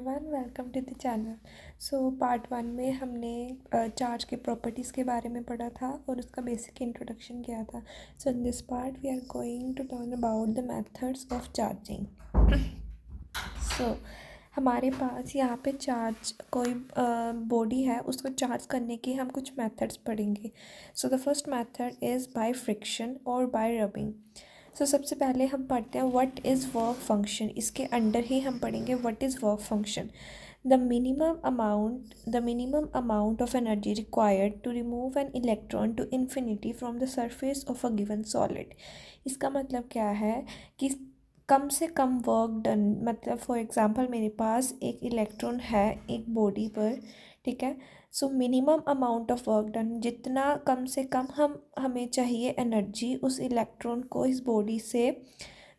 Everyone, welcome to the channel. Part 1 में हमने charge के प्रॉपर्टीज़ के बारे में पढ़ा था और उसका बेसिक इंट्रोडक्शन किया था। So in this part we are going to learn about the methods of charging. हमारे पास यहाँ पे चार्ज कोई बॉडी है, उसको चार्ज करने के हम कुछ मेथड्स पढ़ेंगे। The first method is by friction और बाय रबिंग। सबसे पहले हम पढ़ते हैं व्हाट इज़ वर्क फंक्शन। इसके अंडर ही हम पढ़ेंगे what is work function. The minimum amount of energy required to remove an electron to infinity from the surface of a given solid. इसका मतलब क्या है कि कम से कम वर्क डन, मतलब फॉर एग्ज़ाम्पल मेरे पास एक इलेक्ट्रॉन है एक बॉडी पर, ठीक है। Minimum amount of work done, जितना कम से कम हमें चाहिए एनर्जी उस इलेक्ट्रॉन को इस बॉडी से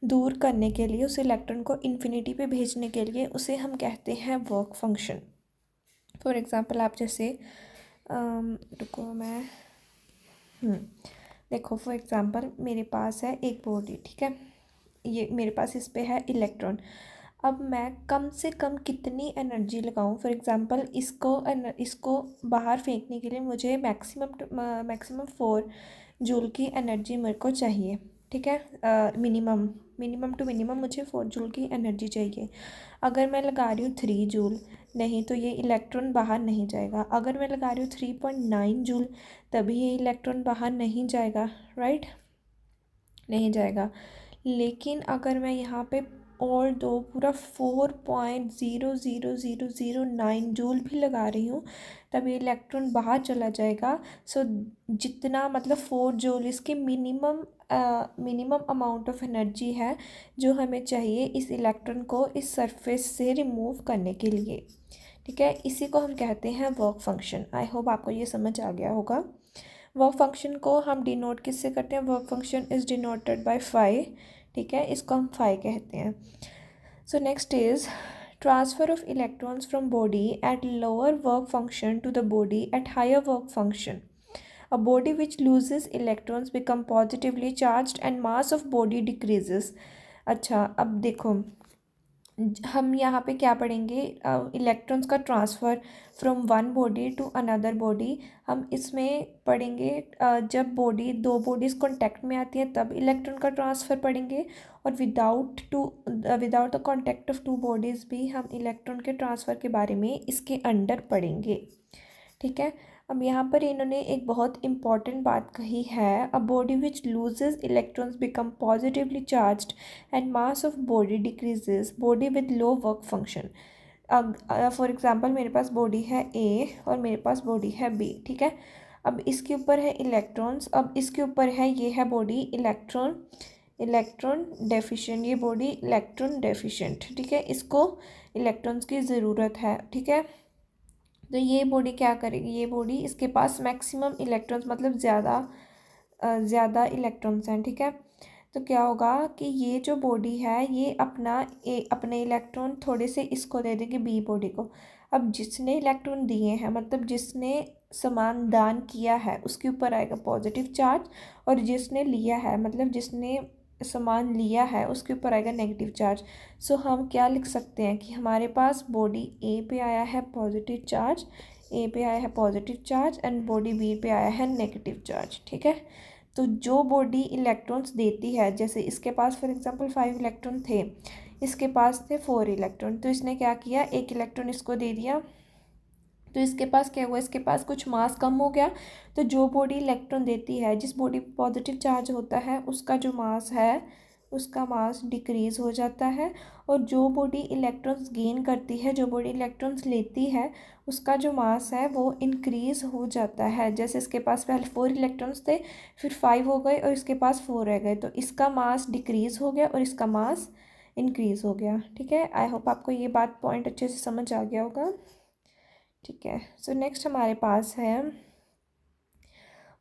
दूर करने के लिए, उस इलेक्ट्रॉन को इन्फिनिटी पे भेजने के लिए, उसे हम कहते हैं वर्क फंक्शन। फॉर एग्ज़ाम्पल आप जैसे रुको मैं देखो, फॉर एग्ज़ाम्पल मेरे पास है एक बॉडी, ठीक है। ये मेरे पास इस पे है इलेक्ट्रॉन। अब मैं कम से कम कितनी एनर्जी लगाऊं? फॉर एग्ज़ाम्पल इसको बाहर फेंकने के लिए मुझे मैक्सिमम 4 जूल की एनर्जी मेरे को चाहिए, ठीक है। मिनिमम मुझे 4 जूल की एनर्जी चाहिए। अगर मैं लगा रही हूँ 3 जूल, नहीं तो ये इलेक्ट्रॉन बाहर नहीं जाएगा। अगर मैं लगा रही हूँ 3.9 जूल, तभी ये इलेक्ट्रॉन बाहर नहीं जाएगा, राइट, नहीं जाएगा। लेकिन अगर मैं यहाँ पे और दो पूरा 4.00009 जूल भी लगा रही हूँ, तब ये इलेक्ट्रॉन बाहर चला जाएगा। जितना मतलब 4 जूल इसकी मिनिमम अमाउंट ऑफ एनर्जी है जो हमें चाहिए इस इलेक्ट्रॉन को इस सरफेस से रिमूव करने के लिए, ठीक है। इसी को हम कहते हैं वर्क फंक्शन। आई होप आपको ये समझ आ गया होगा। वर्क फंक्शन को हम डिनोट किससे करते हैं? Work function is denoted by phi, ठीक है, इसको हम फाई कहते हैं। Next is transfer of electrons from body at lower work function to the body at higher work function. A body which loses electrons become positively charged and mass of body decreases. अच्छा, अब देखो हम यहाँ पे क्या पढ़ेंगे? Electrons का transfer from one body to another body. हम इसमें पढ़ेंगे जब दो बॉडीज़ कांटेक्ट में आती हैं तब इलेक्ट्रॉन का ट्रांसफ़र पढ़ेंगे, और without the contact of 2 bodies भी हम इलेक्ट्रॉन के ट्रांसफ़र के बारे में इसके अंडर पढ़ेंगे, ठीक है। अब यहाँ पर इन्होंने एक बहुत इंपॉर्टेंट बात कही है, अ body which loses electrons become positively charged and mass of body decreases, body with low work function. अब फॉर एग्जांपल मेरे पास बॉडी है ए और मेरे पास बॉडी है बी, ठीक है। अब इसके ऊपर है इलेक्ट्रॉन्स, अब इसके ऊपर है, ये है बॉडी इलेक्ट्रॉन डेफिशिएंट, ये बॉडी इलेक्ट्रॉन डेफिशिएंट, ठीक है। इसको इलेक्ट्रॉन्स की ज़रूरत है, ठीक है। तो ये बॉडी क्या करेगी? ये बॉडी, इसके पास मैक्सिमम इलेक्ट्रॉन्स मतलब ज़्यादा इलेक्ट्रॉन्स हैं, ठीक है। तो क्या होगा कि ये जो बॉडी है ये अपने इलेक्ट्रॉन थोड़े से इसको दे देगी बी बॉडी को। अब जिसने इलेक्ट्रॉन दिए हैं, मतलब जिसने समान दान किया है, उसके ऊपर आएगा पॉजिटिव चार्ज, और जिसने लिया है, मतलब जिसने सामान लिया है, उसके ऊपर आएगा नेगेटिव चार्ज। हम क्या लिख सकते हैं कि हमारे पास बॉडी ए पे आया है positive charge, and body B पे आया है नेगेटिव चार्ज, ठीक है। तो जो बॉडी इलेक्ट्रॉन्स देती है, जैसे इसके पास फॉर एग्जांपल 5 इलेक्ट्रॉन थे, इसके पास थे 4 इलेक्ट्रॉन, तो इसने क्या किया, एक इलेक्ट्रॉन इसको दे दिया, तो इसके पास क्या हुआ, इसके पास कुछ मास कम हो गया। तो जो बॉडी इलेक्ट्रॉन देती है, जिस बॉडी पॉजिटिव चार्ज होता है, उसका जो मास है, उसका मास डिक्रीज़ हो जाता है। और जो बॉडी इलेक्ट्रॉन्स गेन करती है, जो बॉडी इलेक्ट्रॉन्स लेती है, उसका जो मास है वो इंक्रीज़ हो जाता है। जैसे इसके पास पहले 4 इलेक्ट्रॉन्स थे, फिर 5 हो गए और इसके पास 4 रह गए, तो इसका मास डिक्रीज़ हो गया और इसका मास इंक्रीज़ हो गया, ठीक है। आई होप आपको ये बात पॉइंट अच्छे से समझ आ गया होगा, ठीक है। नेक्स्ट हमारे पास है,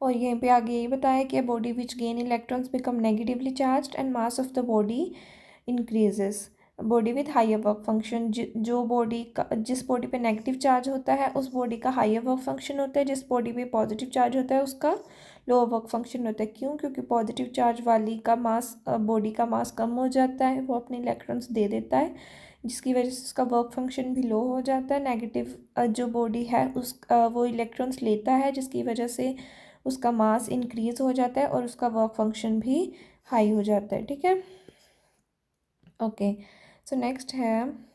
और यहीं पे आगे ये बताया कि body which gain electrons become negatively charged and mass of the body increases, body with higher work function. जिस बॉडी पे नेगेटिव चार्ज होता है उस बॉडी का हायर वर्क फंक्शन होता है, जिस बॉडी पे पॉजिटिव चार्ज होता है उसका लोअर वर्क फंक्शन होता है। क्यों? क्योंकि पॉजिटिव चार्ज वाली का मास, बॉडी का मास कम हो जाता है, वो अपने इलेक्ट्रॉन्स दे देता है, जिसकी वजह से उसका वर्क फंक्शन भी लो हो जाता है। नेगेटिव जो बॉडी है वो इलेक्ट्रॉन्स लेता है, जिसकी वजह से उसका मास इंक्रीज़ हो जाता है और उसका वर्क फंक्शन भी हाई हो जाता है। ठीक है, ओके। सो नेक्स्ट है,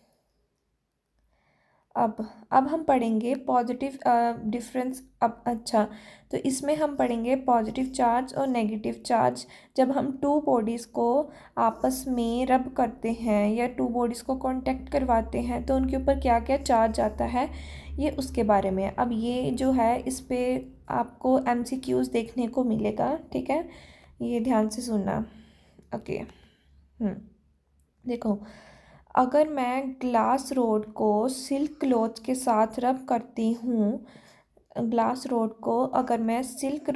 अब हम पढ़ेंगे पॉजिटिव डिफरेंस। अब अच्छा, तो इसमें हम पढ़ेंगे पॉजिटिव चार्ज और नेगेटिव चार्ज। जब हम टू बॉडीज़ को आपस में रब करते हैं या टू बॉडीज़ को कांटेक्ट करवाते हैं तो उनके ऊपर क्या क्या चार्ज आता है, ये उसके बारे में। अब ये जो है इस पे आपको MCQs देखने को मिलेगा। ठीक है, ये ध्यान से सुनना। ओके, देखो, अगर मैं ग्लास रोड को सिल्क क्लॉथ के साथ रब करती हूँ, ग्लास रोड को अगर मैं सिल्क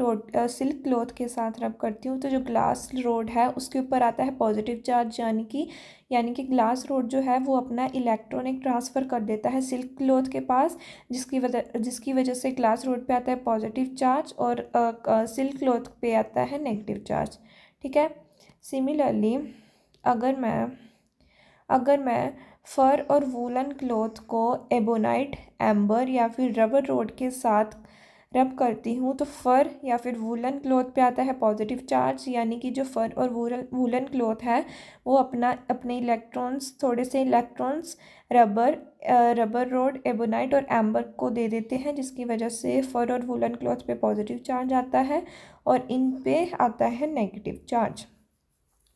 क्लॉथ के साथ रब करती हूँ तो जो ग्लास रोड है उसके ऊपर आता है पॉजिटिव चार्ज, यानी कि ग्लास रोड जो है वो अपना इलेक्ट्रॉनिक ट्रांसफ़र कर देता है सिल्क क्लॉथ के पास, जिसकी वजह से ग्लास रोड पे आता है पॉजिटिव चार्ज और सिल्क क्लॉथ पे आता है नेगेटिव चार्ज। ठीक है, सिमिलरली अगर मैं फ़र और वूलन क्लॉथ को एबोनाइट, एम्बर या फिर रबर रोड के साथ रब करती हूँ तो फ़र या फिर वूलन क्लॉथ पे आता है पॉजिटिव चार्ज, यानी कि जो फ़र और वूलन क्लॉथ है वो अपने थोड़े से इलेक्ट्रॉन्स रबर रोड, एबोनाइट और एम्बर को दे देते हैं, जिसकी वजह से फ़र और वूलन क्लॉथ पे पॉजिटिव चार्ज आता है और इन पे आता है नेगेटिव चार्ज।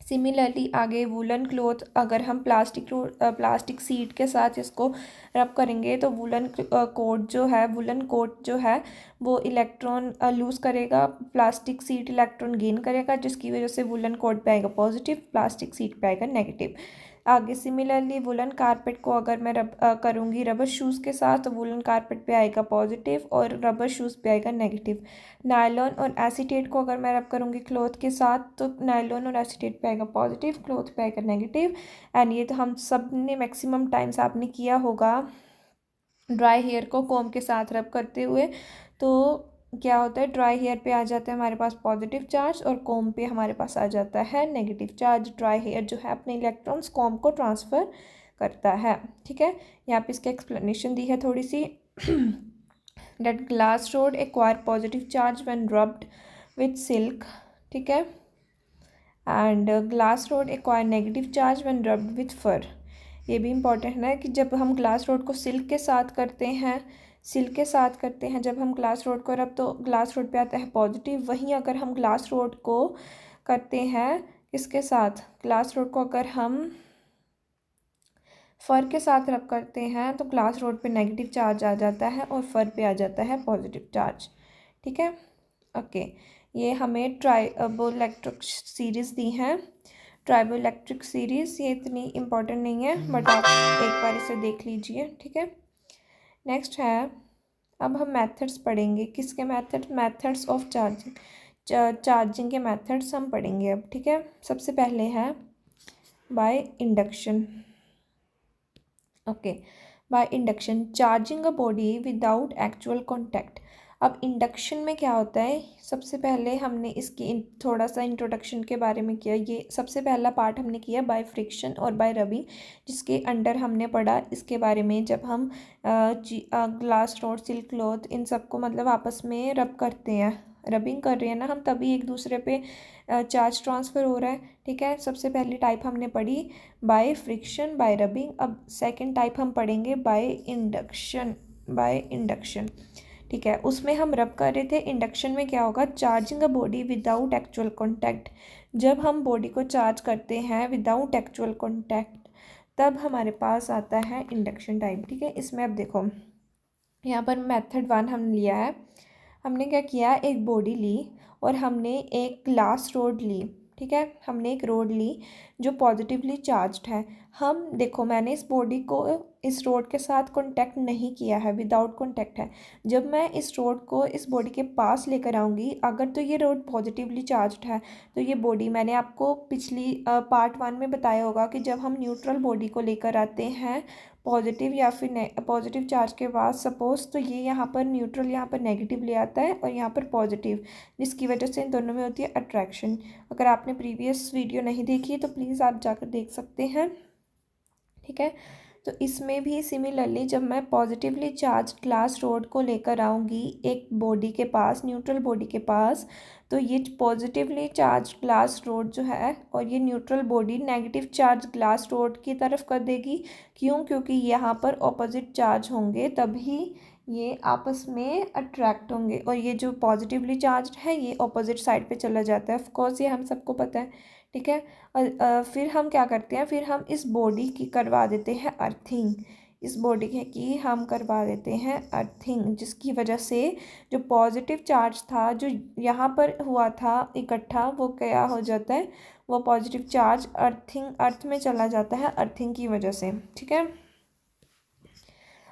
सिमिलरली आगे वूलन क्लॉथ, अगर हम प्लास्टिक सीट के साथ इसको रब करेंगे तो वूलन कोट जो है वो इलेक्ट्रॉन लूज़ करेगा, प्लास्टिक सीट इलेक्ट्रॉन गेन करेगा, जिसकी वजह से वूलन कोट पे आएगा पॉजिटिव, प्लास्टिक सीट पे आएगा नेगेटिव। आगे सिमिलरली वुलन कारपेट को अगर मैं करूँगी रबर शूज़ के साथ तो वुलन कारपेट पे आएगा पॉजिटिव और रबर शूज़ पे आएगा नेगेटिव। नायलॉन और एसीटेट को अगर मैं रब करूँगी क्लॉथ के साथ तो नायलॉन और एसीटेट पे आएगा पॉजिटिव, क्लॉथ पे आएगा नेगेटिव। एंड ये तो हम सब ने मैक्सिमम टाइम्स आपने किया होगा ड्राई हेयर को कॉम के साथ रब करते हुए। तो क्या होता है, ड्राई हेयर पे आ जाता है हमारे पास पॉजिटिव चार्ज और कॉम पे हमारे पास आ जाता है नेगेटिव चार्ज। ड्राई हेयर जो है अपने इलेक्ट्रॉन्स कॉम को ट्रांसफ़र करता है। ठीक है, यहाँ पे इसकी एक्सप्लेनेशन दी है थोड़ी सी। That glass rod acquire positive charge when rubbed with silk. ठीक है, and glass rod acquire negative charge when rubbed with fur. ये भी इम्पॉर्टेंट है कि जब हम ग्लास रोड को सिल्क के साथ करते हैं जब हम ग्लास रोड को रब तो ग्लास रोड पे आता है पॉजिटिव। वहीं अगर हम ग्लास रोड को करते हैं किसके साथ, ग्लास रोड को अगर हम फ़र के साथ रब करते हैं तो ग्लास रोड पे नेगेटिव चार्ज आ जाता है और फ़र पे आ जाता है पॉजिटिव चार्ज। ठीक है, ओके। ये हमें ट्राइबो इलेक्ट्रिक सीरीज़ दी हैं। ट्राइबो इलेक्ट्रिक सीरीज़ ये इतनी इम्पॉर्टेंट नहीं है बट आप एक बार इसे देख लीजिए। ठीक है, नेक्स्ट है, अब हम मेथड्स पढ़ेंगे। किसके मेथड्स ऑफ चार्जिंग के मेथड्स हम पढ़ेंगे अब। ठीक है, सबसे पहले है by induction. Okay, by induction charging a body without actual contact. अब इंडक्शन में क्या होता है, सबसे पहले हमने इसकी थोड़ा सा इंट्रोडक्शन के बारे में किया। ये सबसे पहला पार्ट हमने किया बाय फ्रिक्शन और बाय रबिंग, जिसके अंडर हमने पढ़ा इसके बारे में जब हम glass rod, silk cloth in सबको मतलब आपस में रब करते हैं, रबिंग कर रहे हैं ना हम, तभी एक दूसरे पे चार्ज ट्रांसफ़र हो रहा है। ठीक है, सबसे पहली टाइप हमने पढ़ी बाय फ्रिक्शन, बाय रबिंग। अब सेकंड टाइप हम पढ़ेंगे बाय इंडक्शन। ठीक है, उसमें हम रब कर रहे थे। इंडक्शन में क्या होगा, चार्जिंग अ बॉडी विदाउट एक्चुअल कॉन्टैक्ट। जब हम बॉडी को चार्ज करते हैं विदाउट एक्चुअल कॉन्टैक्ट तब हमारे पास आता है इंडक्शन टाइप। ठीक है, इसमें अब देखो यहाँ पर मेथड 1 हमने लिया है। हमने क्या किया, एक बॉडी ली और हमने एक ग्लास रोड ली। ठीक है, हमने एक रोड ली जो पॉजिटिवली चार्ज्ड है। हम देखो, मैंने इस बॉडी को इस रोड के साथ कांटेक्ट नहीं किया है, विदाउट कांटेक्ट है। जब मैं इस रोड को इस बॉडी के पास लेकर आऊँगी, अगर तो ये रोड पॉजिटिवली चार्ज्ड है तो ये बॉडी, मैंने आपको पिछली पार्ट 1 में बताया होगा कि जब हम न्यूट्रल बॉडी को लेकर आते हैं पॉजिटिव या फिर पॉजिटिव चार्ज के बाद, सपोज तो ये यहाँ पर न्यूट्रल यहाँ पर नेगेटिव ले आता है और यहाँ पर पॉजिटिव, जिसकी वजह से इन दोनों में होती है अट्रैक्शन। अगर आपने प्रीवियस वीडियो नहीं देखी तो प्लीज़ आप जाकर देख सकते हैं। ठीक है, तो इसमें भी सिमिलरली जब मैं पॉजिटिवली चार्ज ग्लास रोड को लेकर आऊँगी एक बॉडी के पास, न्यूट्रल बॉडी के पास, तो ये पॉजिटिवली चार्ज ग्लास रोड जो है और ये neutral body negative charge glass rod की तरफ कर देगी। क्यों? क्योंकि यहाँ पर ऑपोजिट चार्ज होंगे तभी ये आपस में अट्रैक्ट होंगे, और ये जो पॉजिटिवली चार्ज है ये ऑपोजिट साइड पे चला जाता है। ऑफ कोर्स ये हम सबको पता है, ठीक है। और फिर हम क्या करते हैं, फिर हम इस बॉडी की करवा देते हैं अर्थिंग। इस बॉडी की हम करवा देते हैं अर्थिंग, जिसकी वजह से जो पॉजिटिव चार्ज था जो यहाँ पर हुआ था इकट्ठा, वो क्या हो जाता है, वो पॉजिटिव चार्ज अर्थ में चला जाता है अर्थिंग की वजह से, ठीक है।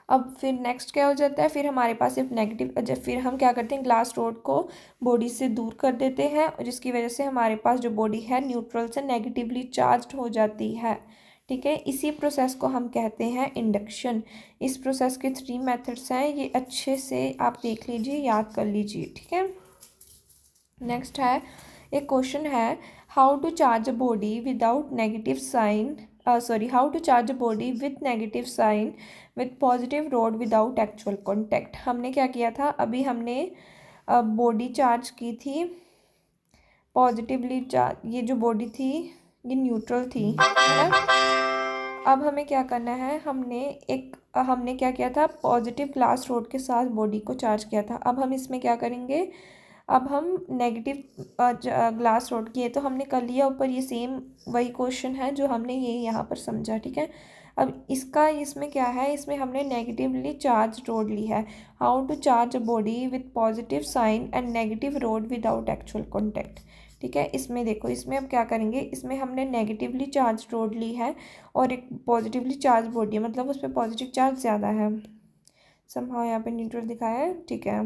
अब फिर नेक्स्ट क्या हो जाता है, फिर हमारे पास सिर्फ नेगेटिव, फिर हम क्या करते हैं ग्लास रोड को बॉडी से दूर कर देते हैं, और जिसकी वजह से हमारे पास जो बॉडी है न्यूट्रल से नेगेटिवली चार्ज्ड हो जाती है, ठीक है। इसी प्रोसेस को हम कहते हैं इंडक्शन। इस प्रोसेस के 3 मेथड्स हैं, ये अच्छे से आप देख लीजिए, याद कर लीजिए, ठीक है। नेक्स्ट है, एक क्वेश्चन है, how to charge a body without negative sign, how to charge a body with negative sign with positive rod without actual contact. हमने क्या किया था, अभी हमने बॉडी चार्ज की थी पॉजिटिवली चार्ज, ये जो बॉडी थी ये न्यूट्रल थी, है ना। अब हमें क्या करना है, हमने क्या किया था, पॉजिटिव ग्लास रोड के साथ बॉडी को चार्ज किया था। अब हम इसमें क्या करेंगे, अब हम नेगेटिव ग्लास रोड की है तो हमने कर लिया ऊपर, ये सेम वही क्वेश्चन है जो हमने ये यहाँ पर समझा, ठीक है। अब इसमें क्या है, इसमें हमने नेगेटिवली चार्ज रोड ली है। How to charge a body with positive sign and negative rod without actual contact, ठीक है। इसमें देखो, इसमें अब क्या करेंगे, इसमें हमने नेगेटिवली चार्ज रोड ली है और एक पॉजिटिवली चार्ज बॉडी है, मतलब उस पर पॉजिटिव चार्ज ज़्यादा है। समहाउ यहाँ पे न्यूट्रल दिखाया है, ठीक है।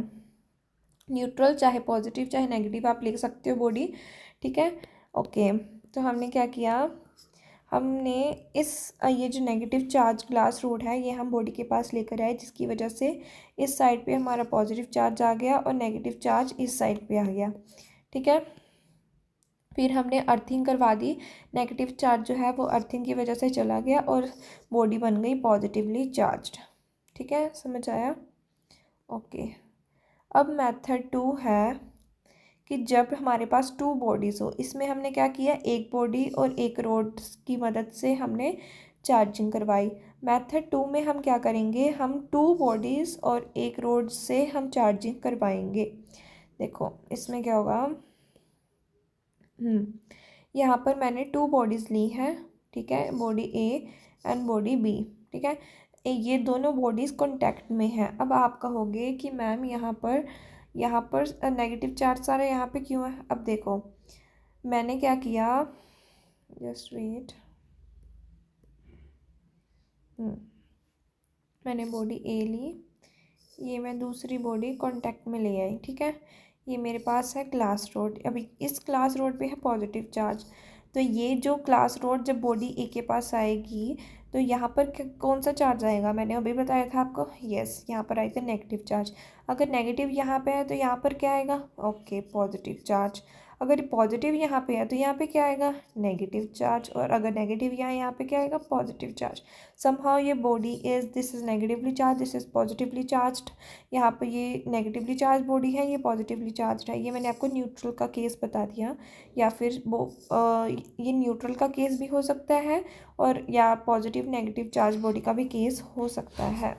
न्यूट्रल चाहे पॉजिटिव चाहे नेगेटिव आप लिख सकते हो बॉडी, ठीक है, ओके। तो हमने क्या किया, हमने ये जो नेगेटिव चार्ज ग्लास रोड है ये हम बॉडी के पास लेकर आए, जिसकी वजह से इस साइड पे हमारा पॉजिटिव चार्ज आ गया और नेगेटिव चार्ज इस साइड पे आ गया, ठीक है। फिर हमने अर्थिंग करवा दी, नेगेटिव चार्ज जो है वो अर्थिंग की वजह से चला गया और बॉडी बन गई पॉजिटिवली चार्ज्ड, ठीक है, समझ आया, ओके। अब मेथड 2 है कि जब हमारे पास 2 बॉडीज़ हो, इसमें हमने क्या किया, एक बॉडी और एक रोड की मदद से हमने चार्जिंग करवाई। मेथड 2 में हम क्या करेंगे, हम 2 बॉडीज़ और एक रोड से हम चार्जिंग करवाएंगे। देखो इसमें क्या होगा, यहाँ पर मैंने 2 बॉडीज़ ली हैं, ठीक है, body A and body B, ठीक है। ये दोनों बॉडीज़ कॉन्टैक्ट में हैं। अब आप कहोगे कि मैम यहाँ पर नेगेटिव चार्ज सारा यहाँ पे क्यों है। अब देखो मैंने क्या किया, जस्ट वेट, मैंने बॉडी ए ली, ये मैं दूसरी बॉडी कॉन्टैक्ट में ले आई, ठीक है। ये मेरे पास है ग्लास रोड, अभी इस ग्लास रोड पे है पॉजिटिव चार्ज, तो ये जो ग्लास रोड जब बॉडी ए के पास आएगी तो यहाँ पर कौन सा चार्ज आएगा, मैंने अभी बताया था आपको, यस, यहाँ पर आएगा नेगेटिव चार्ज। अगर नेगेटिव यहाँ पे है तो यहाँ पर क्या आएगा, ओके, पॉजिटिव चार्ज। अगर पॉजिटिव यहाँ पे है तो यहाँ पे क्या आएगा, नेगेटिव चार्ज, और अगर नेगेटिव यहाँ पे क्या आएगा, पॉजिटिव चार्ज। समहाउ ये body this is negatively charge, this is positively charged. यहाँ पे ये नेगेटिवली चार्ज बॉडी है, ये पॉजिटिवली चार्ज है। ये मैंने आपको न्यूट्रल का केस बता दिया, या फिर ये न्यूट्रल का केस भी हो सकता है और या पॉजिटिव नेगेटिव चार्ज बॉडी का भी केस हो सकता है।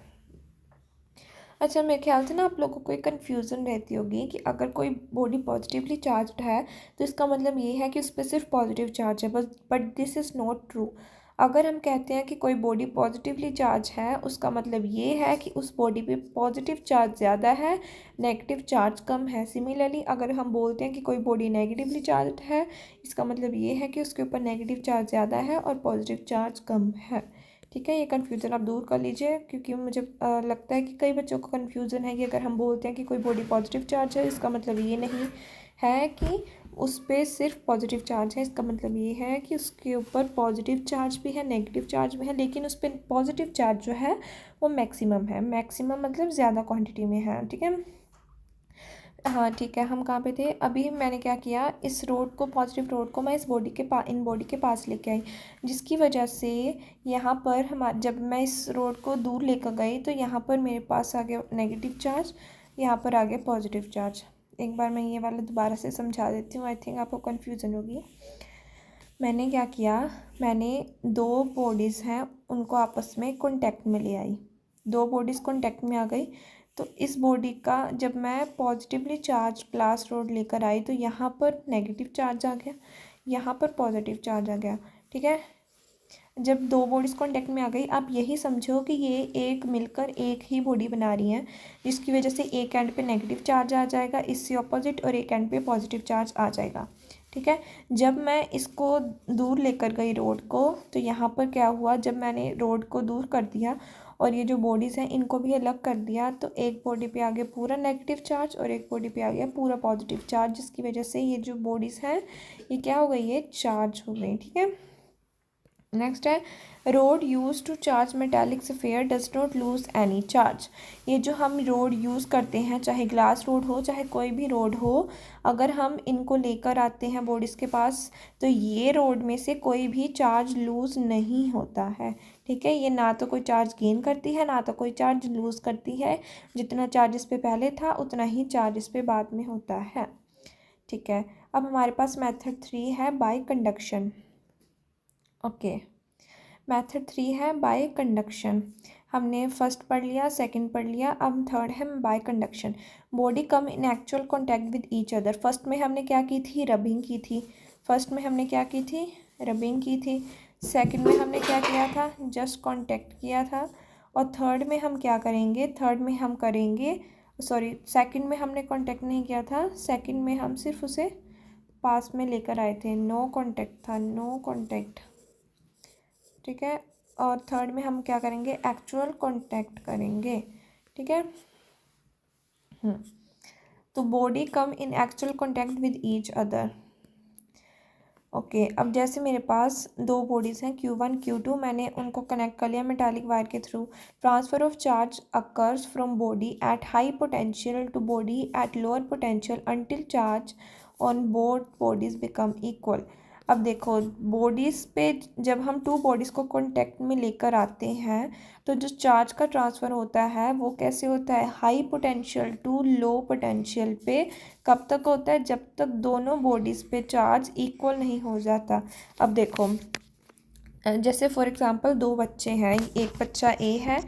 अच्छा, मेरे ख्याल से ना आप लोगों को एक कन्फ्यूज़न रहती होगी कि अगर कोई बॉडी पॉजिटिवली चार्ज्ड है तो इसका मतलब ये है कि उस पर सिर्फ पॉजिटिव चार्ज है, but this is not true. अगर हम कहते हैं कि कोई बॉडी पॉजिटिवली चार्ज है, उसका मतलब ये है कि उस बॉडी पे पॉजिटिव चार्ज ज़्यादा है, नेगेटिव चार्ज कम है। सिमिलरली अगर हम बोलते हैं कि कोई बॉडी नेगेटिवली चार्ज है, इसका मतलब ये है कि उसके ऊपर नेगेटिव चार्ज ज़्यादा है और पॉजिटिव चार्ज कम है, ठीक है। ये कन्फ्यूज़न आप दूर कर लीजिए, क्योंकि मुझे लगता है कि कई बच्चों को कन्फ्यूज़न है कि अगर हम बोलते हैं कि कोई बॉडी पॉजिटिव चार्ज है, इसका मतलब ये नहीं है कि उस पर सिर्फ पॉजिटिव चार्ज है, इसका मतलब ये है कि उसके ऊपर पॉजिटिव चार्ज भी है, नेगेटिव चार्ज भी है, लेकिन उस पर पॉजिटिव चार्ज जो है वो मैक्सिमम है। मैक्सिमम मतलब ज़्यादा क्वांटिटी में है, ठीक है। हाँ ठीक है, हम कहाँ पे थे अभी। मैंने क्या किया, इस रोड को, पॉजिटिव रोड को मैं इस बॉडी के इन बॉडी के पास लेके आई, जिसकी वजह से यहाँ पर जब मैं इस रोड को दूर लेकर गई तो यहाँ पर मेरे पास आ गया नेगेटिव चार्ज, यहाँ पर आ गया पॉजिटिव चार्ज। एक बार मैं ये वाला दोबारा से समझा देती हूँ, आई थिंक आपको कन्फ्यूज़न होगी। मैंने क्या किया, मैंने दो बॉडीज़ हैं उनको आपस में कॉन्टेक्ट में ले आई, दो बॉडीज़ कॉन्टेक्ट में आ गई। तो इस बॉडी का जब मैं पॉजिटिवली चार्ज ग्लास रोड लेकर आई तो यहाँ पर नेगेटिव चार्ज आ गया, यहाँ पर पॉजिटिव चार्ज आ गया। ठीक है, जब दो बॉडीज़ कॉन्टेक्ट में आ गई, आप यही समझो कि ये एक मिलकर एक ही बॉडी बना रही हैं, जिसकी वजह से एक एंड पे नेगेटिव चार्ज आ जाएगा इससे ऑपोजिट, और एक एंड पे पॉजिटिव चार्ज आ जाएगा। ठीक है, जब मैं इसको दूर लेकर गई रोड को, तो यहाँ पर क्या हुआ, जब मैंने रोड को दूर कर दिया और ये जो बॉडीज़ हैं इनको भी अलग कर दिया, तो एक बॉडी पे आ गया पूरा नेगेटिव चार्ज और एक बॉडी पे आ गया पूरा पॉजिटिव चार्ज, जिसकी वजह से ये जो बॉडीज़ हैं ये क्या हो गई, ये चार्ज हो गई। ठीक है, नेक्स्ट है rod use to charge metallic sphere does not lose any charge. ये जो हम रोड यूज़ करते हैं, चाहे ग्लास रोड हो चाहे कोई भी रोड हो, अगर हम इनको लेकर आते हैं बॉडीज़ के पास तो ये रोड में से कोई भी चार्ज लूज़ नहीं होता है। ठीक है, ये ना तो कोई चार्ज गेन करती है ना तो कोई चार्ज लूज़ करती है, जितना चार्ज इस पे पहले था उतना ही चार्ज इस पे बाद में होता है। ठीक है, अब हमारे पास मेथड 3 है बाय कंडक्शन। ओके, मेथड 3 है बाय कंडक्शन। हमने फर्स्ट पढ़ लिया, सेकंड पढ़ लिया, अब थर्ड है bye conduction. Body come in actual contact with each other. First में हमने क्या की थी, रबिंग की थी। फर्स्ट में हमने क्या की थी, रबिंग की थी। सेकंड में हमने क्या किया था, जस्ट कॉन्टैक्ट किया था। और थर्ड में हम क्या करेंगे, थर्ड में हम करेंगे, सॉरी सेकंड में हमने कॉन्टैक्ट नहीं किया था, सेकंड में हम सिर्फ उसे पास में लेकर आए थे, नो कॉन्टैक्ट था, नो कॉन्टैक्ट। ठीक है, और थर्ड में हम क्या करेंगे, एक्चुअल कांटेक्ट करेंगे। ठीक है, तो body come in actual contact with each other. Okay, अब जैसे मेरे पास दो बॉडीज़ हैं Q1 Q2, मैंने उनको कनेक्ट कर लिया मेटालिक वायर के through. Transfer of charge occurs from body at high potential to body at lower potential until charge on both bodies become equal. अब देखो, बॉडीज़ पे जब हम टू बॉडीज़ को कॉन्टेक्ट में लेकर आते हैं तो जो चार्ज का ट्रांसफ़र होता है वो कैसे होता है, high potential to low potential पे। कब तक होता है, जब तक दोनों बॉडीज़ पे चार्ज इक्वल नहीं हो जाता। अब देखो, जैसे फॉर एग्ज़ाम्पल दो बच्चे हैं, एक बच्चा ए है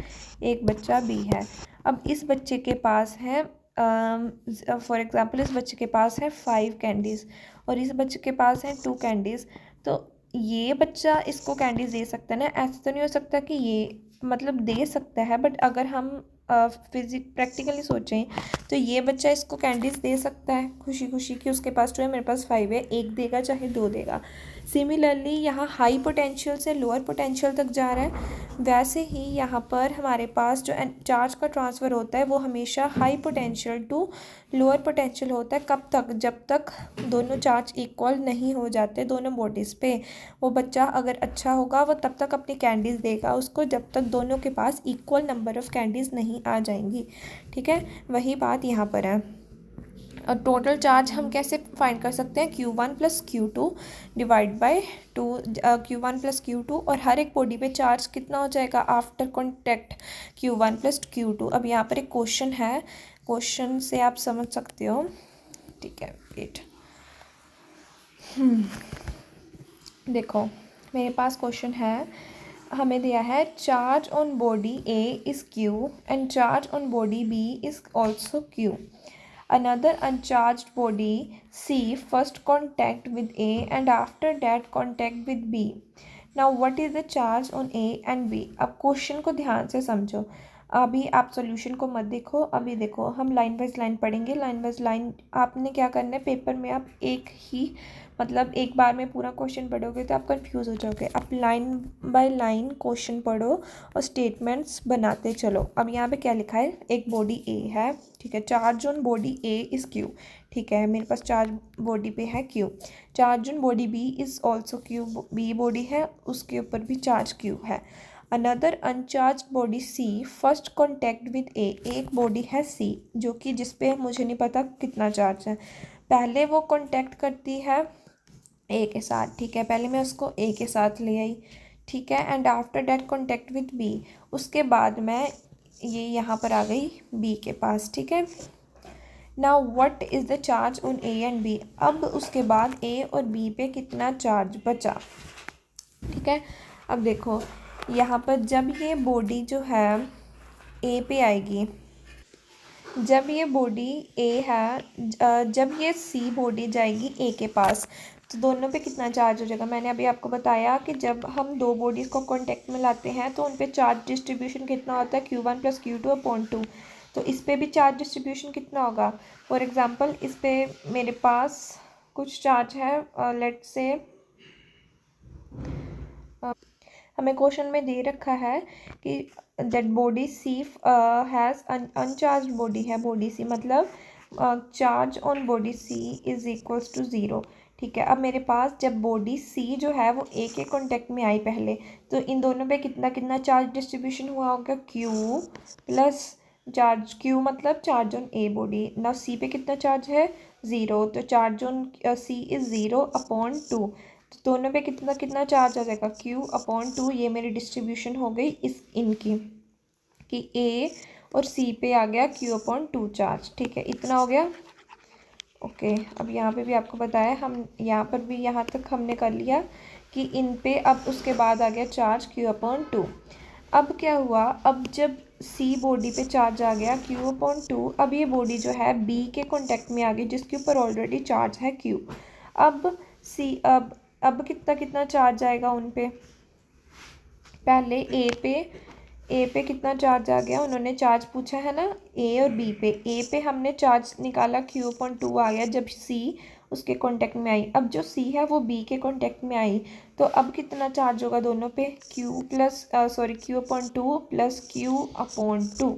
एक बच्चा बी है। अब इस बच्चे के पास है फॉर एग्ज़ाम्पल इस बच्चे के पास है 5 कैंडीज़ और इस बच्चे के पास है 2 कैंडीज़। तो ये बच्चा इसको कैंडीज़ दे सकता है ना, ऐसा तो नहीं हो सकता कि ये, मतलब दे सकता है, बट अगर हम प्रैक्टिकली सोचें तो ये बच्चा इसको कैंडीज़ दे सकता है खुशी खुशी कि उसके पास 2 है मेरे पास 5 है, एक देगा चाहे 2 देगा। सिमिलरली यहाँ हाई पोटेंशियल से लोअर पोटेंशियल तक जा रहा है, वैसे ही यहाँ पर हमारे पास जो चार्ज का ट्रांसफ़र होता है वो हमेशा high potential to lower potential होता है। कब तक, जब तक दोनों चार्ज इक्वल नहीं हो जाते दोनों बॉडीज़ पे। वो बच्चा अगर अच्छा होगा वो तब तक अपनी कैंडीज़ देगा उसको जब तक दोनों के पास इक्वल नंबर ऑफ़ कैंडीज़ नहीं आ जाएंगी। ठीक है, वही बात यहाँ पर है। और टोटल चार्ज हम कैसे फाइंड कर सकते हैं, Q1 plus Q2 divide by 2, Q1 plus Q2, और हर एक बॉडी पे चार्ज कितना हो जाएगा after contact, Q1 plus Q2। अब यहाँ पर एक क्वेश्चन है, क्वेश्चन से आप समझ सकते हो। ठीक है, वेट, देखो मेरे पास क्वेश्चन है, हमें दिया है charge on body A is Q and charge on body B is also Q। Another uncharged body C first contact with A and after that contact with B. Now what is the charge on A and B? अब question को ध्यान से समझो, अभी आप solution को मत देखो, अभी देखो हम लाइन वाइज लाइन पढ़ेंगे। लाइन वाइज लाइन आपने क्या करना है, पेपर में आप एक ही, मतलब एक बार में पूरा क्वेश्चन पढ़ोगे तो आप कंफ्यूज हो जाओगे। आप लाइन बाय लाइन क्वेश्चन पढ़ो और स्टेटमेंट्स बनाते चलो। अब यहाँ पे क्या लिखा है, एक बॉडी ए है, ठीक है, charge on body A is Q। ठीक है, मेरे पास चार्ज बॉडी पे है Q। Charge on body B is also Q, B body है उसके ऊपर भी चार्ज Q है। Another uncharge body C first contact with A, एक बॉडी है सी जो कि जिस पे मुझे नहीं पता कितना चार्ज है, पहले वो कॉन्टैक्ट करती है ए के साथ, ठीक है, पहले मैं उसको ए के साथ ले आई, ठीक है, and after that contact with B, उसके बाद मैं ये यहाँ पर आ गई बी के पास, ठीक है। Now what is the charge on A and B, अब उसके बाद ए और बी पे कितना चार्ज बचा, ठीक है। अब देखो यहाँ पर जब ये बॉडी जो है ए पे आएगी, जब ये बॉडी ए है, जब ये सी बॉडी जाएगी ए के पास, तो दोनों पे कितना चार्ज हो जाएगा। मैंने अभी आपको बताया कि जब हम दो बॉडीज़ को कांटेक्ट में लाते हैं तो उन पे चार्ज डिस्ट्रीब्यूशन कितना होता है, Q1 + Q2/2। तो इस पे भी चार्ज डिस्ट्रीब्यूशन कितना होगा। फॉर एग्ज़ाम्पल इस पे मेरे पास कुछ चार्ज है, लेट से हमें क्वेश्चन में दे रखा है कि that body C has uncharge body है, बॉडी सी मतलब charge on body C is equals to 0, ठीक है। अब मेरे पास जब बॉडी सी जो है वो ए के कॉन्टेक्ट में आई पहले, तो इन दोनों पे कितना कितना चार्ज डिस्ट्रीब्यूशन हुआ होगा, Q प्लस चार्ज, Q मतलब चार्ज ऑन ए बॉडी, ना सी पे कितना चार्ज है 0, तो चार्ज ऑन सी इज़ 0/2, तो दोनों पे कितना कितना चार्ज आ जाएगा, Q/2। ये मेरी डिस्ट्रीब्यूशन हो गई इस इनकी कि ए और सी पे आ गया Q/2 चार्ज, ठीक है, इतना हो गया। ओके, अब यहाँ पे भी आपको बताया, हम यहाँ पर भी यहाँ तक हमने कर लिया कि इन पे अब उसके बाद आ गया चार्ज Q/2। अब क्या हुआ, अब जब सी बॉडी पे चार्ज आ गया Q/2, अब ये बॉडी जो है बी के कॉन्टेक्ट में आ गई जिसके ऊपर ऑलरेडी चार्ज है Q। अब सी अब कितना कितना चार्ज आएगा उन पे, पहले ए पे कितना चार्ज आ गया, उन्होंने चार्ज पूछा है ना ए और बी पे, ए पे हमने चार्ज निकाला Q/2 आ गया जब सी उसके कांटेक्ट में आई। अब जो सी है वो बी के कांटेक्ट में आई, तो अब कितना चार्ज होगा दोनों पे, Q/2 + Q/2,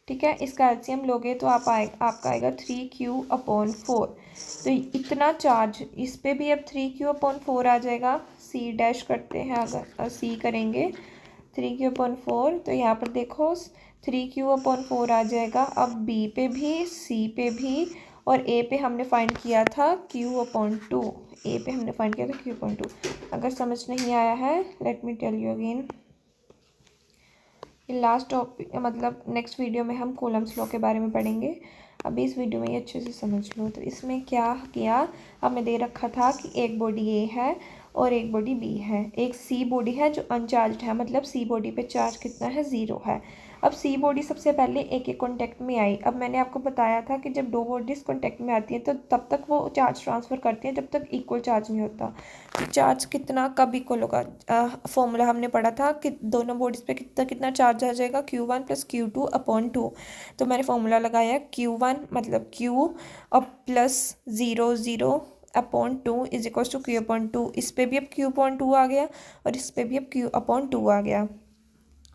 ठीक है। इसका एलसीएम लोगे तो आपका आएगा 3Q/4। तो इतना चार्ज इस पे भी अब 3Q/4 आ जाएगा। सी डैश करते हैं, अगर सी करेंगे 3Q/4, तो यहाँ पर देखो 3Q/4 आ जाएगा। अब बी पे भी, सी पे भी, और ए पे हमने फाइंड किया था Q/2, ए पे हमने फाइंड किया था Q/2। अगर समझ नहीं आया है, let me tell you again, last topic मतलब नेक्स्ट वीडियो में हम कूलम्स लॉ के बारे में पढ़ेंगे। अभी इस वीडियो में ये अच्छे से समझ लो। तो इसमें क्या किया, हमें दे रखा था कि एक बॉडी ए है और एक बॉडी बी है, एक सी बॉडी है जो अनचार्ज है, मतलब सी बॉडी पे चार्ज कितना है 0 है। अब सी बॉडी सबसे पहले ए के कॉन्टेक्ट में आई। अब मैंने आपको बताया था कि जब दो बॉडीज़ कॉन्टेक्ट में आती हैं तो तब तक वो चार्ज ट्रांसफ़र करती हैं जब तक इक्वल चार्ज नहीं होता। तो चार्ज कितना कब इक्वल होगा, फॉर्मूला हमने पढ़ा था कि दोनों बॉडीज़ पे कितना कितना चार्ज आ जाएगा, Q1 + Q2/2। तो मैंने फॉर्मूला लगाया Q1 मतलब Q और plus 0/2 is equal to Q/2। इस पे भी अब Q/2 आ गया और इस पे भी अब Q/2 आ गया।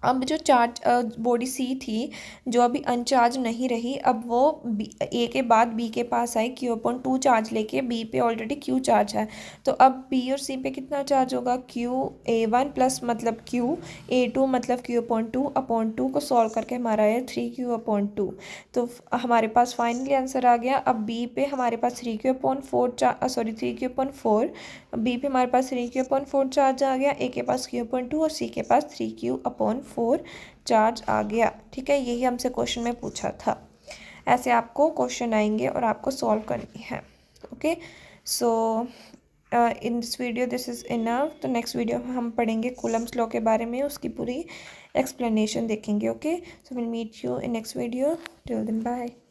अब जो चार्ज बॉडी सी थी जो अभी अनचार्ज नहीं रही, अब वो ए के बाद बी के पास आई Q/2 चार्ज लेके, बी पे ऑलरेडी Q चार्ज है। तो अब बी और सी पे कितना चार्ज होगा, Q(A1) प्लस मतलब Q(A2) मतलब Q/2 को सॉल्व करके हमारा है 3Q/2। तो हमारे पास फाइनली आंसर आ गया। अब बी पे हमारे पास 3Q/4 बी पे हमारे पास 3Q/4 चार्ज आ गया, ए के पास Q/2 और सी के पास 3Q/4 चार्ज आ गया, ठीक है। यही हमसे क्वेश्चन में पूछा था। ऐसे आपको क्वेश्चन आएंगे और आपको सॉल्व करनी है। Okay, so in this video this is enough. तो नेक्स्ट वीडियो में हम पढ़ेंगे कूलम्स लॉ के बारे में, उसकी पूरी एक्सप्लेनेशन देखेंगे। Okay, so will meet you in next video. Till then bye.